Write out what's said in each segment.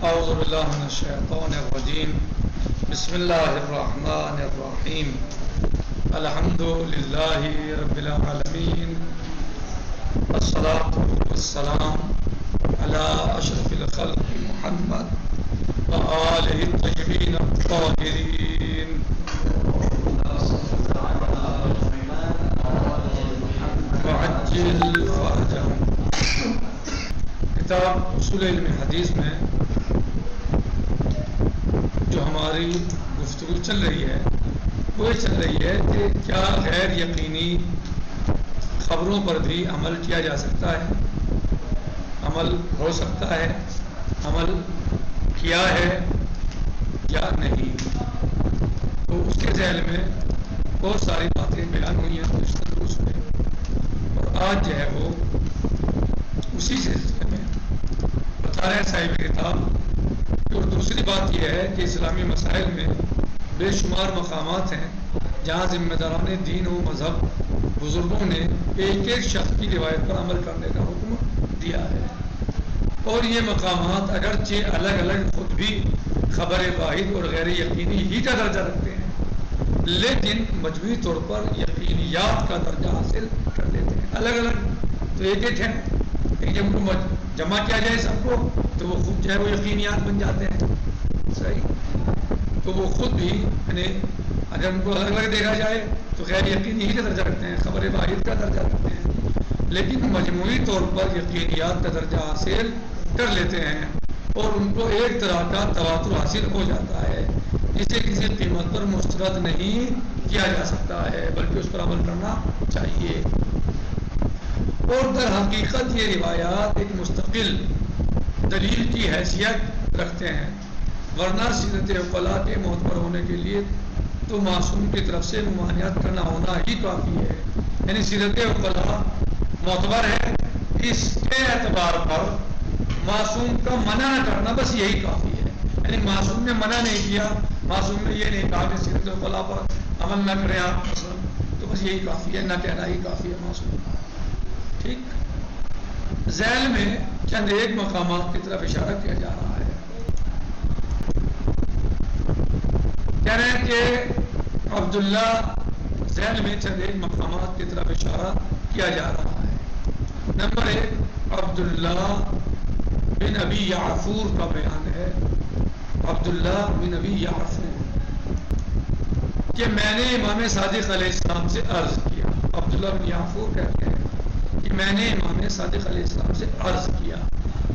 اعوذ باللہ من الشیطان الرجیم بسم اللہ الرحمن الرحیم الحمد للہ رب العالمین والصلاة والسلام علی اشرف الخلق محمد وآلہ الطیبین الطاہرین وعجل فرجهم۔ کتاب اصول علم حدیث میں جو ہماری گفتگو چل رہی ہے وہ چل رہی ہے کہ کیا غیر یقینی خبروں پر بھی عمل کیا جا سکتا ہے، عمل ہو سکتا ہے، عمل کیا ہے یا نہیں۔ تو اس کے ذیل میں بہت ساری باتیں بیان ہوئی ہیں گزشتہ دروس میں، اور آج جو ہے وہ اسی سلسلے میں بتا رہے ہیں صاحب کتاب۔ اور دوسری بات یہ ہے کہ اسلامی مسائل میں بے شمار مقامات ہیں جہاں ذمہ داران دین و مذہب بزرگوں نے ایک ایک شخص کی روایت پر عمل کرنے کا حکم دیا ہے، اور یہ مقامات اگرچہ الگ الگ خود بھی خبر واحد اور غیر یقینی ہی کا درجہ رکھتے ہیں، لیکن مجموعی طور پر یقینیات کا درجہ حاصل کر لیتے ہیں۔ الگ الگ تو ایک ایک ہیں، لیکن جب ان کو جمع کیا جائے سب کو تو وہ خود جو ہے وہ یقینیات بن جاتے ہیں۔ صحیح، تو وہ خود بھی یعنی اگر ان کو الگ الگ دیکھا جائے تو غیر یقینی ہی کا درجہ رکھتے ہیں، خبر واحد کا درجہ رکھتے ہیں، لیکن مجموعی طور پر یقینیات کا درجہ حاصل کر لیتے ہیں، اور ان کو ایک طرح کا تواتر حاصل ہو جاتا ہے جسے کسی قیمت پر مسترد نہیں کیا جا سکتا ہے، بلکہ اس پر عمل کرنا چاہیے۔ اور در حقیقت یہ روایات ایک مستقل دلیل کی حیثیت رکھتے ہیں، ورنہ سیرت عقلاء کے معتبر ہونے کے لیے تو معصوم کی طرف سے ممانعت کرنا ہونا ہی کافی ہے۔ یعنی سیرت عقلاء معتبر ہے، اس کے اعتبار پر معصوم کا منع نہ کرنا بس یہی کافی ہے۔ یعنی معصوم نے منع نہیں کیا، معصوم نے یہ نہیں کہا کہ سیرت عقلاء پر عمل نہ کریں آپ مثلا، تو بس یہی کافی ہے، نہ کہنا ہی کافی ہے معصوم۔ ٹھیک، ذیل میں چند ایک مقامات کی طرف اشارہ کیا جا رہا ہے۔ کہہ رہے ہیں کہ عبداللہ، ذیل میں چند ایک مقامات کی طرف اشارہ کیا جا رہا ہے۔ نمبر 1 عبداللہ بن ابی یعفور کا بیان ہے۔ عبداللہ بن ابی یعفور کہ میں نے امام صادق علیہ السلام سے عرض کیا۔ عبداللہ بن یعفور کہتے ہیں کہ میں نے امام صادق علیہ السلام سے عرض کیا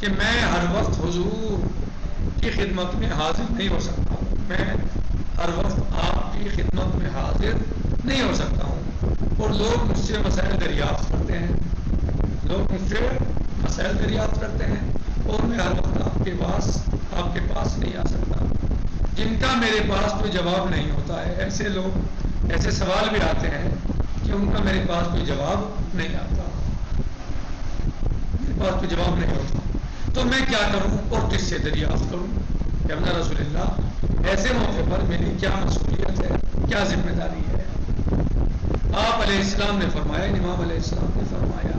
کہ میں ہر وقت حضور کی خدمت میں حاضر نہیں ہو سکتا ہوں، میں ہر وقت آپ کی خدمت میں حاضر نہیں ہو سکتا ہوں، اور لوگ مجھ سے مسائل دریافت کرتے ہیں، لوگ مجھ سے مسائل دریافت کرتے ہیں، اور میں ہر وقت آپ کے پاس نہیں آ سکتا، جن کا میرے پاس کوئی جواب نہیں ہوتا ہے۔ ایسے لوگ، ایسے سوال بھی آتے ہیں کہ ان کا میرے پاس کوئی جواب نہیں آتا، میرے پاس کوئی جواب نہیں ہوتا، تو میں کیا کروں اور کس سے دریافت کروں؟ کہ ابن رسول اللہ، ایسے موقع پر میری کیا مسئولیت ہے، کیا ذمہ داری ہے؟ آپ علیہ السلام نے فرمایا، امام علیہ السلام نے فرمایا،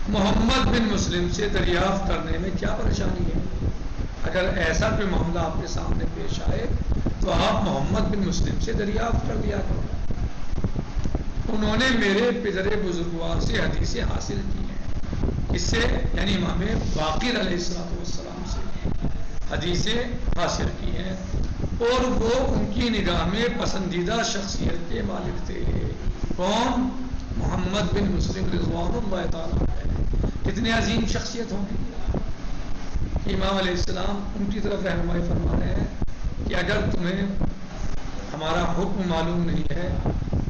محمد بن مسلم سے دریافت کرنے میں کیا پریشانی ہے؟ اگر ایسا کوئی معاملہ آپ کے سامنے پیش آئے تو آپ محمد بن مسلم سے دریافت کر لیا کرو، انہوں نے میرے پدر بزرگوار سے حدیثیں حاصل کی ہیں۔ اس سے یعنی امام باقر علیہ السلام سے حدیثیں حاصل کی ہیں، اور وہ ان کی نگاہ میں پسندیدہ شخصیت کے مالک تھے۔ کون؟ محمد بن مسلم رضوان اللہ تعالیٰ علیہ۔ کتنے عظیم شخصیت ہوں گی۔ امام علیہ السلام ان کی طرف رہنمائی فرما رہے ہیں کہ اگر تمہیں ہمارا حکم معلوم نہیں ہے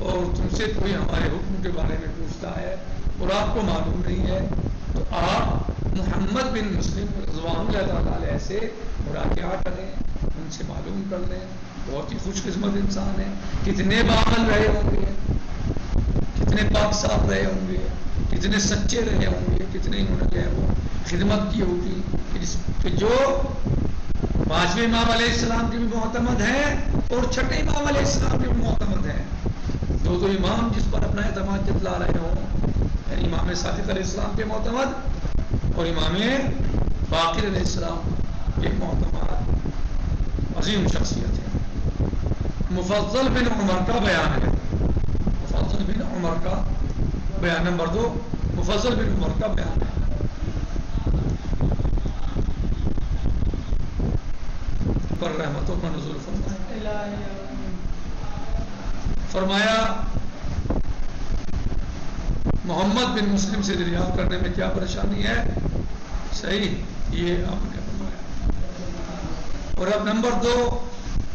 اور تم سے کوئی ہمارے حکم کے بارے میں پوچھتا ہے اور آپ کو معلوم نہیں ہے، تو آپ محمد بن مسلم رضوان اللہ تعالیٰ علیہ سے مراجعہ کریں، ان سے معلوم کر لیں۔ بہت ہی خوش قسمت انسان ہے، کتنے باعمل رہے ہوں گے، کتنے پاک صاف رہے ہوں گے، کتنے سچے رہے ہوں گے، کتنے انہوں نے وہ خدمت کی ہوگی کہ جو پانچویں امام علیہ السلام کے بھی معتمد ہیں اور چھٹے امام علیہ السلام کے بھی معتمد ہیں۔ دو امام جس پر اپنا اعتماد جتلا رہے ہوں، یعنی امام صادق علیہ السلام کے معتمد اور امام باقر علیہ السلام یہ معتمد عظیم شخصیت ہے۔ مفضل بن عمر کا بیان ہے، مفضل بن عمر کا بیان نمبر 2، مفضل بن عمر کا بیان ہے۔ پر رحمتوں کا نزول فرمایا محمد بن مسلم سے دریافت کرنے میں کیا پریشانی ہے؟ صحیح، یہ آپ نے فرمایا۔ اور اب نمبر 2،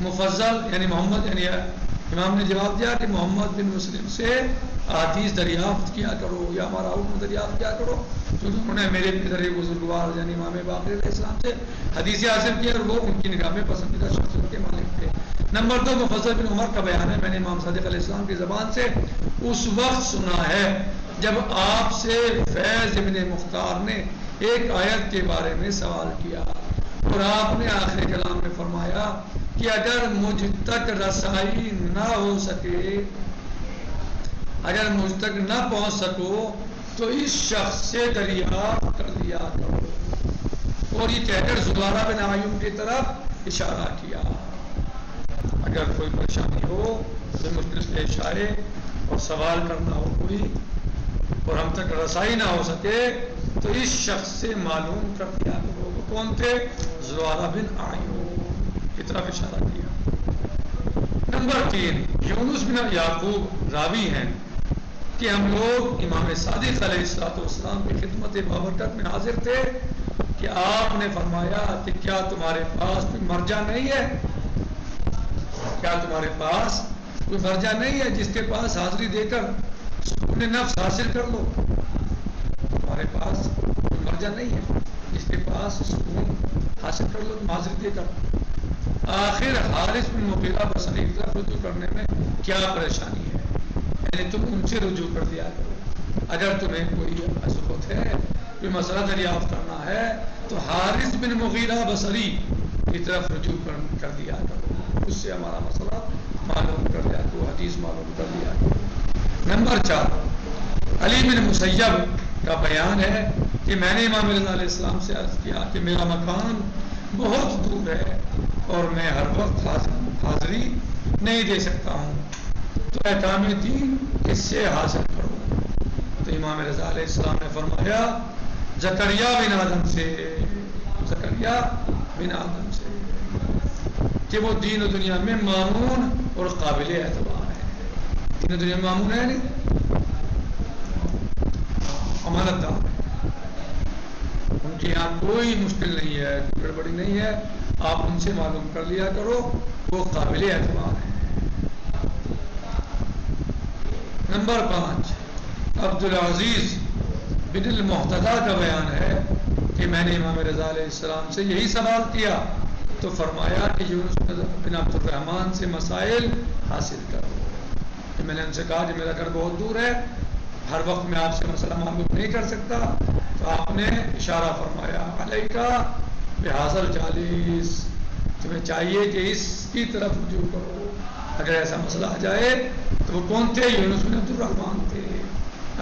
مفضل یعنی محمد، یعنی امام نے جواب دیا کہ محمد بن مسلم سے حدیث دریافت کیا کرو یا ہمارا حکم دریافت کیا کرو، کیونکہ انہوں نے میرے پدر بزرگوار یعنی امام باقر علیہ السلام سے حدیث حاصل کی اور وہ ان کی نگاہ میں پسندیدہ شخصیت کے مالک تھے۔ نمبر 2، مفضل بن عمر کا بیان ہے، میں نے امام صادق علیہ السلام کی زبان سے اس وقت سنا ہے جب آپ سے فیض ابن مختار نے ایک آیت کے بارے میں سوال کیا اور آپ نے آخر کلام میں فرمایا کہ اگر مجھ تک رسائی نہ ہو سکے، اگر مجھ تک نہ پہنچ سکو تو اس شخص سے دریافت کر لیا کرو، اور یہ کہہ کر زبارہ بن عیوب کی طرف اشارہ کیا۔ اگر کوئی پریشانی ہو، کوئی مشکل پیش آئے اور سوال کرنا ہو کوئی اور ہم تک رسائی نہ ہو سکے تو اس شخص سے معلوم کر دیا کرو۔ وہ کون تھے؟ زبارہ بن عیوب کی طرف اشارہ کیا۔ نمبر 3، یونس بن یعقوب راوی ہیں کہ ہم لوگ امام صادق علیہ السلام کی خدمت بابرکت میں حاضر تھے کہ آپ نے فرمایا کہ کیا تمہارے پاس کوئی مرجع نہیں ہے؟ کیا تمہارے پاس کوئی مرجع نہیں ہے جس کے پاس حاضری دے کر سکون نفس حاصل کر لو؟ تمہارے پاس کوئی مرجع نہیں ہے جس کے پاس سکون حاصل کر لو تم حاضری دے کر؟ آخر حارث بن مغیرہ بصری کی طرف رجوع کرنے میں کیا پریشانی ہے؟ یعنی تم ان سے رجوع کر دیا کرو، اگر تمہیں کوئی ضرورت ہے، کوئی مسئلہ دریافت کرنا ہے تو حارث بن مغیرہ بصری کی طرف رجوع کر دیا کرو، اس سے ہمارا مسئلہ معلوم کر دیا کرو، حدیث معلوم کر دیا کرو۔ نمبر 4، علی بن مسیب کا بیان ہے کہ میں نے امام رضا علیہ السلام سے عرض کیا کہ میرا مکان بہت دور ہے اور میں ہر وقت حاضری نہیں دے سکتا ہوں، تو احکام دین کس سے حاصل کروں؟ تو امام رضا علیہ السلام نے فرمایا زکریا بن آدم سے، زکریا بن آدم سے، کہ وہ دین و دنیا میں مامون اور قابل اعتبار ہے۔ دین و دنیا میں مامون ہے نہیں، امانت دار ہے، ان کے یہاں کوئی مشکل نہیں ہے، کوئی گڑبڑی نہیں ہے، آپ ان سے معلوم کر لیا کرو، وہ قابل اعتبار ہے۔ نمبر 5، عبدالعزیز بن المحتضی کا بیان ہے کہ میں نے امام رضا علیہ السلام سے یہی سوال کیا تو فرمایا کہ یونس بن عبد الرحمن سے مسائل حاصل کرو۔ کہ میں نے ان سے کہا کہ میرا گھر بہت دور ہے، ہر وقت میں آپ سے مسئلہ معلوم نہیں کر سکتا، تو آپ نے اشارہ فرمایا علیکا بہذا الجالس، تمہیں چاہیے کہ اس کی طرف رجوع کرو، اگر ایسا مسئلہ آ جائے تو وہ کون تھے؟ یونس بن عبد الرحمن تھے۔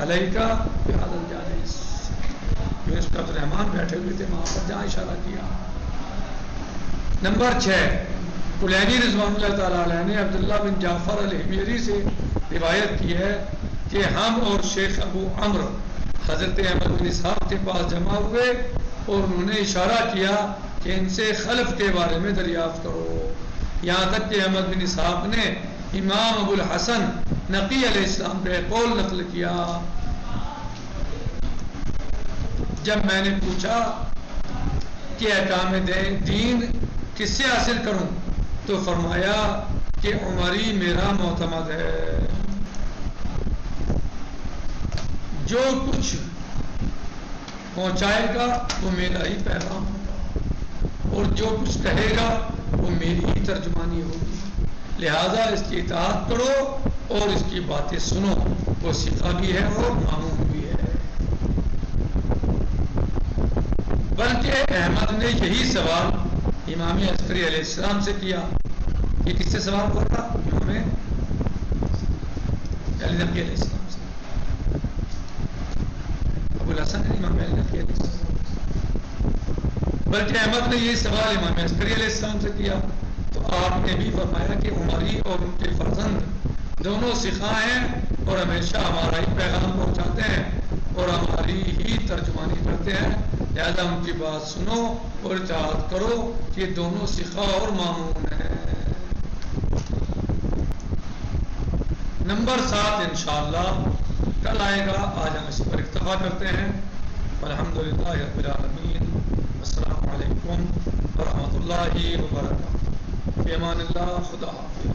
علیکا بہذا الجالس، یونس بن عبد الرحمن بیٹھے ہوئے تھے وہاں پر جہاں اشارہ کیا۔ نمبر 6، کلینی رضوان اللہ تعالیٰ علیہ نے عبداللہ بن جعفر الحمیری سے روایت کی ہے کہ ہم اور شیخ ابو عمرو حضرت احمد بن اسحاق کے پاس جمع ہوئے اور انہوں نے اشارہ کیا کہ ان سے خلف کے بارے میں دریافت کرو، یہاں تک کہ احمد بن اسحاق نے امام ابو الحسن نقی علیہ السلام کا قول نقل کیا۔ جب میں نے پوچھا کہ احکام دین کس سے حاصل کروں تو فرمایا کہ عمری میرا معتمد ہے، جو کچھ پہنچائے گا وہ میرا ہی پیغام ہوگا اور جو کچھ کہے گا وہ میری ہی ترجمانی ہوگی، لہذا اس کی اطاعت کرو اور اس کی باتیں سنو، وہ سیکھا بھی ہے اور معمول بھی ہے۔ بلکہ احمد نے یہی سوال امام عسکری علیہ السلام سے کیا۔ یہ کس سے سوال ہوا تھا؟ امام علی نقی علیہ السلام سے، ابو الحسن امام علی نقی علیہ السلام۔ بلکہ احمد نے یہ سوال امام عسکری علیہ السلام سے کیا تو آپ نے بھی فرمایا کہ عمری اور ان کے فرزند دونوں سکھا ہیں اور ہمیشہ ہمارا ہی پیغام پہنچاتے ہیں اور ہماری ہی ترجمانی کرتے ہیں، لہذا ان کی بات سنو اور اطاعت کرو کہ دونوں سکھا اور مامون ہیں۔ نمبر 7 انشاءاللہ کل آئے گا، آج ہم اس پر اکتفا کرتے ہیں۔ الحمدللہ رب العالمین، السلام علیکم ورحمۃ اللہ وبرکاتہ، فی امان اللہ، خدا حافظ۔